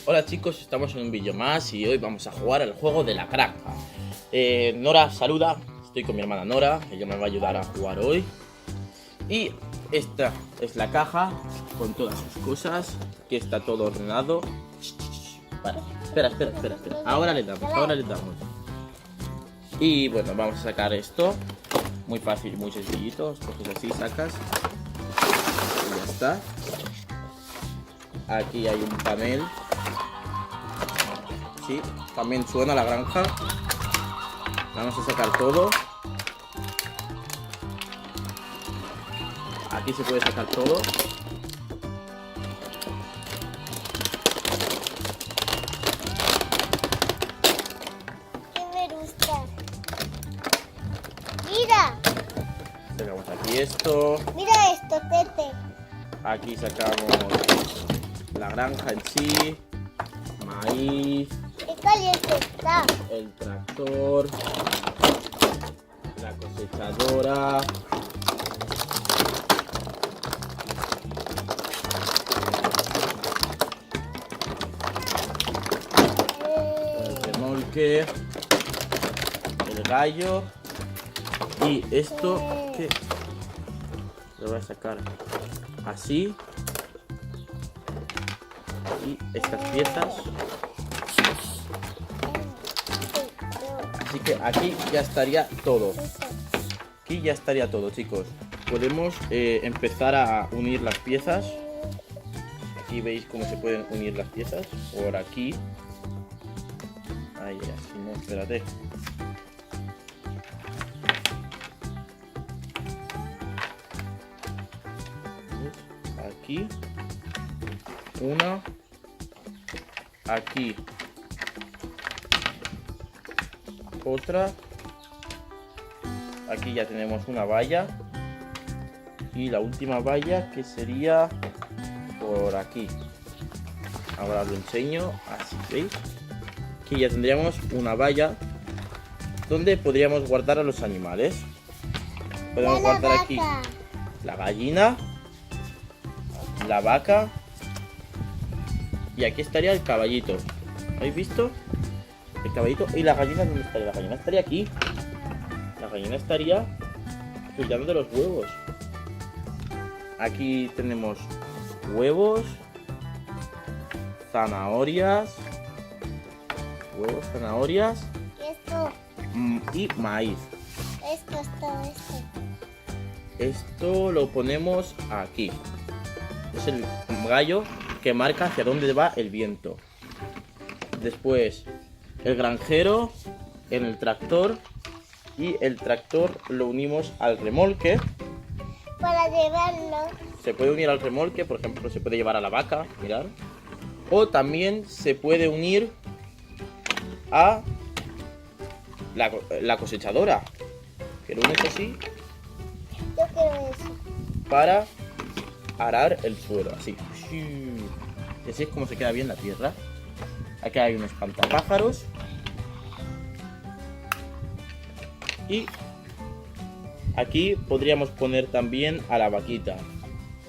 Hola chicos, estamos en un vídeo más y hoy vamos a jugar al juego de la granja. Nora saluda, estoy con mi hermana Nora, ella me va a ayudar a jugar hoy. Y esta es la caja con todas sus cosas, aquí está todo ordenado. Vale, espera. Ahora le damos. Y bueno, vamos a sacar esto. Muy fácil, muy sencillito, coges así, sacas. Y ya está. Aquí hay un panel. Sí, también suena la granja. Vamos a sacar todo. Aquí se puede sacar todo. ¿Qué me gusta? Mira. Sacamos aquí esto. Mira esto, Tete. Aquí sacamos la granja en sí. Maíz. Qué caliente está. El tractor. La cosechadora. El remolque. El gallo. Y esto que lo voy a sacar así. Y estas piezas. Así que aquí ya estaría todo. Aquí ya estaría todo, chicos. Podemos empezar a unir las piezas. Aquí veis cómo se pueden unir las piezas. Por aquí. Ahí, así no, espérate. Aquí. Una. Aquí. Otra. Aquí ya tenemos una valla. Y la última valla que sería por aquí. Ahora lo enseño. Así, ¿veis? Aquí ya tendríamos una valla donde podríamos guardar a los animales. Podemos guardar aquí la gallina, la vaca. Y aquí estaría el caballito. ¿Habéis visto? El caballito. ¿Y la gallina dónde estaría? La gallina estaría aquí. La gallina estaría cuidando de los huevos. Aquí tenemos huevos, zanahorias, huevos, zanahorias Esto. y maíz. Esto es todo esto. Esto lo ponemos aquí. Es el gallo que marca hacia dónde va el viento. Después el granjero en el tractor, y el tractor lo unimos al remolque. Para llevarlo. Se puede unir al remolque, por ejemplo, se puede llevar a la vaca, mirad. O también se puede unir a la cosechadora, que lo unes así Yo quiero eso. para arar el suelo, así. Y así es como se queda bien la tierra. Aquí hay unos espantapájaros. Y aquí podríamos poner también a la vaquita.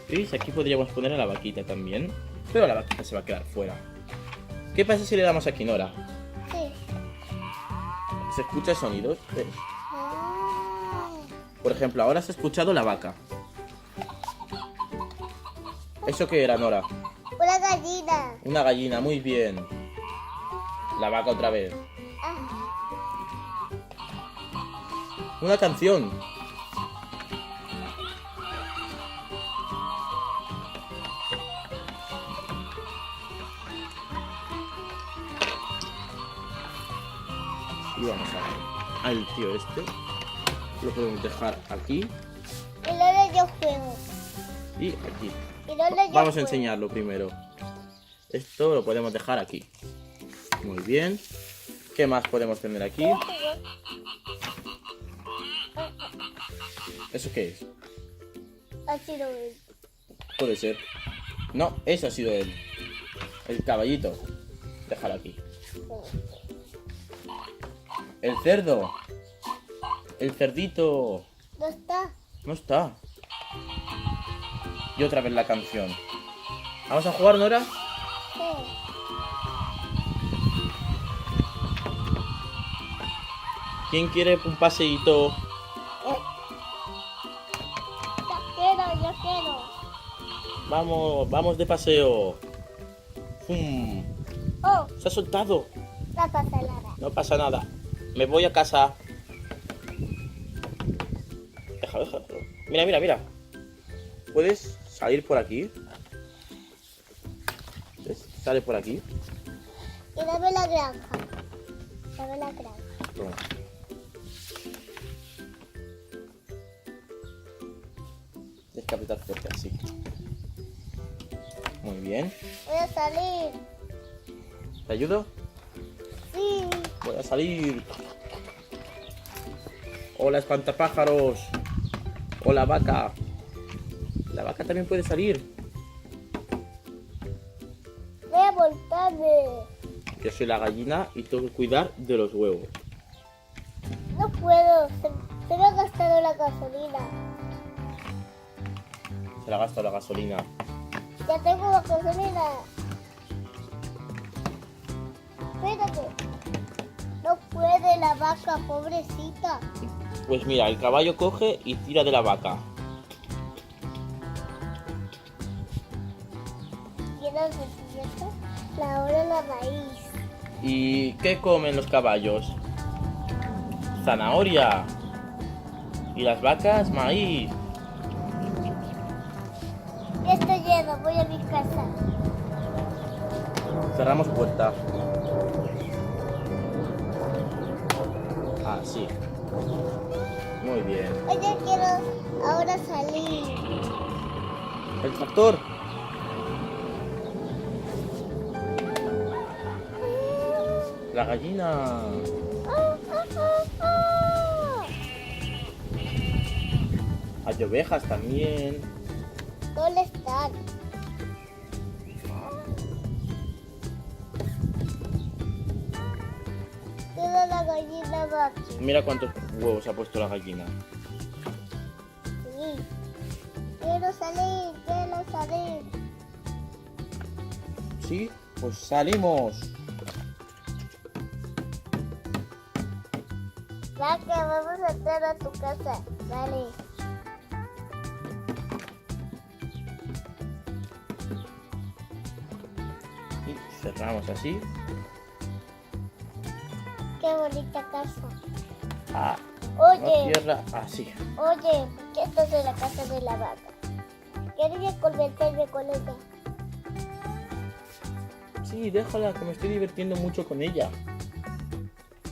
¿Veis? Aquí podríamos poner a la vaquita también. Pero la vaquita se va a quedar fuera. ¿Qué pasa si le damos aquí, Nora? Sí. ¿Se escucha sonidos? ¿Ves? Ah. Por ejemplo, ahora se ha escuchado la vaca. ¿Eso qué era, Nora? Una gallina. Una gallina, muy bien. La vaca otra vez. Ah. Una canción. Y vamos al tío este. Lo podemos dejar aquí Y luego yo juego. y aquí. Y luego yo Vamos a juego. enseñarlo primero. Esto lo podemos dejar aquí. Muy bien. ¿Qué más podemos tener aquí? ¿Eso qué es? Así lo veo. Puede ser. No, ese ha sido él. El caballito. Déjalo aquí. El cerdo. El cerdito. ¿No está? No está. Y otra vez la canción. ¿Vamos a jugar, Nora? Sí. ¿Quién quiere un paseíto? Yo quiero. Vamos de paseo. ¡Fum! Oh, Se ha soltado. la pastelera. No pasa nada. Me voy a casa. Déjalo. Mira. ¿Puedes salir por aquí? ¿Ves? Sale por aquí. Y dame la granja. Dame la granja. Toma. Tienes que apretar fuerte así. Muy bien. Voy a salir. ¿Te ayudo? Sí. Voy a salir. Hola, espantapájaros. Hola, vaca. La vaca también puede salir. Voy a voltarme. Yo soy la gallina y tengo que cuidar de los huevos. No puedo. Se me ha gastado la gasolina. Se la gasta la gasolina. Ya tengo la gasolina. Espérate. No puede la vaca, pobrecita. Pues mira, el caballo coge y tira de la vaca. Llena de cierto. La hora la raíz. ¿Y qué comen los caballos? Zanahoria. Y las vacas, maíz. Ya estoy lleno, voy a mi casa. Cerramos puerta. Así. Muy bien. Yo quiero ahora salir. El tractor. La gallina. Hay ovejas también. ¿Dónde están? Toda la gallina va aquí. Mira cuántos huevos ha puesto la gallina. Sí. Quiero salir, quiero salir. Sí, pues salimos. Vaca, vamos a entrar a tu casa. Dale. Y cerramos así. Qué bonita casa. Ah, no Oye, cierra así. oye, ¿por qué estás en la casa de la vaca? Quería convencerme con ella. Sí, déjala, que me estoy divirtiendo mucho con ella.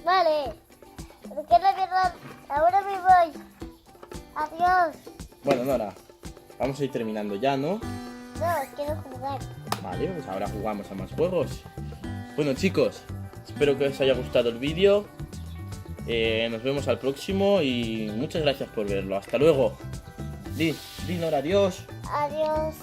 Vale. Porque la verdad, ahora me voy. Adiós. Bueno, Nora, vamos a ir terminando ya, ¿no? No, quiero jugar. Vale, pues ahora jugamos a más juegos. Bueno, chicos, espero que os haya gustado el vídeo. Nos vemos al próximo y muchas gracias por verlo. Hasta luego. Di, Nora, adiós. Adiós.